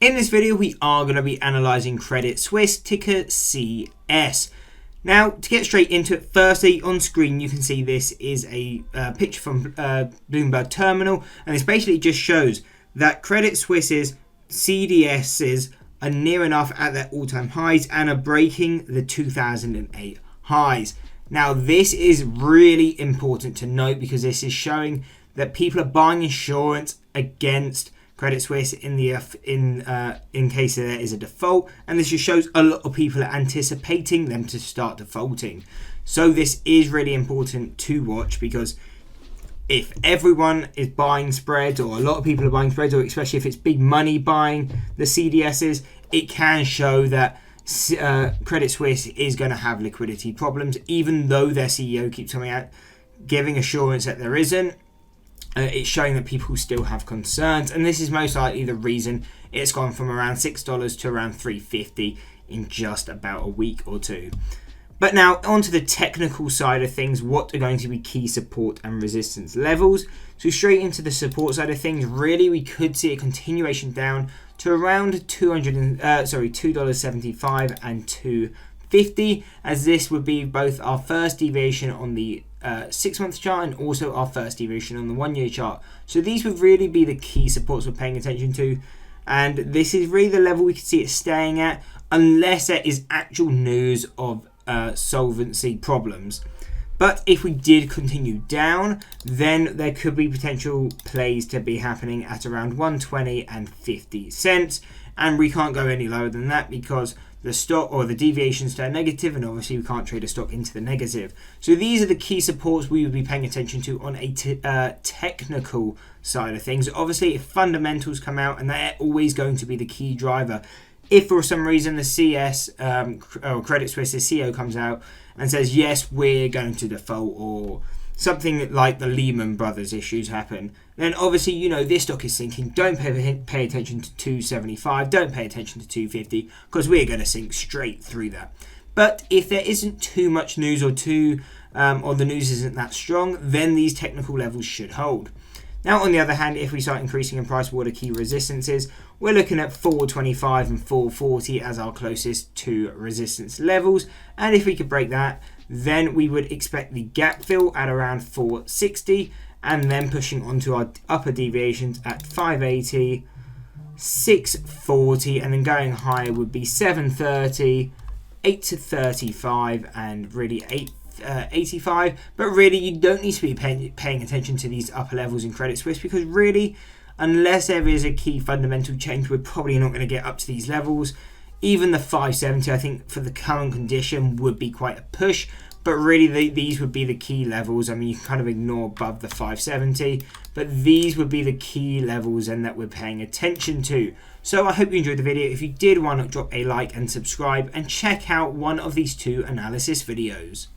In this video, we are going to be analysing Credit Suisse, ticker CS. Now, to get straight into it, firstly, on screen you can see this is a picture from Bloomberg Terminal, and this basically just shows that Credit Suisse's CDSs are near enough at their all-time highs and are breaking the 2008 highs. Now, this is really important to note because this is showing that people are buying insurance against Credit Suisse in case there is a default, and this just shows a lot of people are anticipating them to start defaulting. So this is really important to watch, because if everyone is buying spreads, or a lot of people are buying spreads, or especially if it's big money buying the CDSs, it can show that Credit Suisse is going to have liquidity problems, even though their CEO keeps coming out giving assurance that there isn't. It's showing that people still have concerns, and this is most likely the reason it's gone from around $6 to around $3.50 in just about a week or two. But now onto the technical side of things, what are going to be key support and resistance levels? So straight into the support side of things, really we could see a continuation down to around $2.75 and $2.50, as this would be both our first deviation on the 6-month chart and also our first deviation on the 1-year chart. So these would really be the key supports we're paying attention to, and this is really the level we can see it staying at unless there is actual news of solvency problems. But if we did continue down, then there could be potential plays to be happening at around 120 and 50 cents, and we can't go any lower than that because the stock or the deviations turn negative, and obviously we can't trade a stock into the negative. So these are the key supports we would be paying attention to on a technical side of things. Obviously, if fundamentals come out, and they're always going to be the key driver. If for some reason the or Credit Suisse's CEO comes out and says, yes, we're going to default, or something like the Lehman Brothers issues happen, then obviously, this stock is sinking. Don't pay attention to 275, don't pay attention to 250, because we're going to sink straight through that. But if there isn't too much news or the news isn't that strong, then these technical levels should hold. Now, on the other hand, if we start increasing in price, what are key resistances? We're looking at 425 and 440 as our closest to resistance levels. And if we could break that, then we would expect the gap fill at around 460, and then pushing onto our upper deviations at 580, 640, and then going higher would be 730, 835, and really 885. But really, you don't need to be paying attention to these upper levels in Credit Suisse, because really, unless there is a key fundamental change, we're probably not going to get up to these levels. Even the 570, I think, for the current condition would be quite a push. But really, these would be the key levels. I mean, you can kind of ignore above the 570. But these would be the key levels and that we're paying attention to. So I hope you enjoyed the video. If you did, why not drop a like and subscribe, and check out one of these two analysis videos.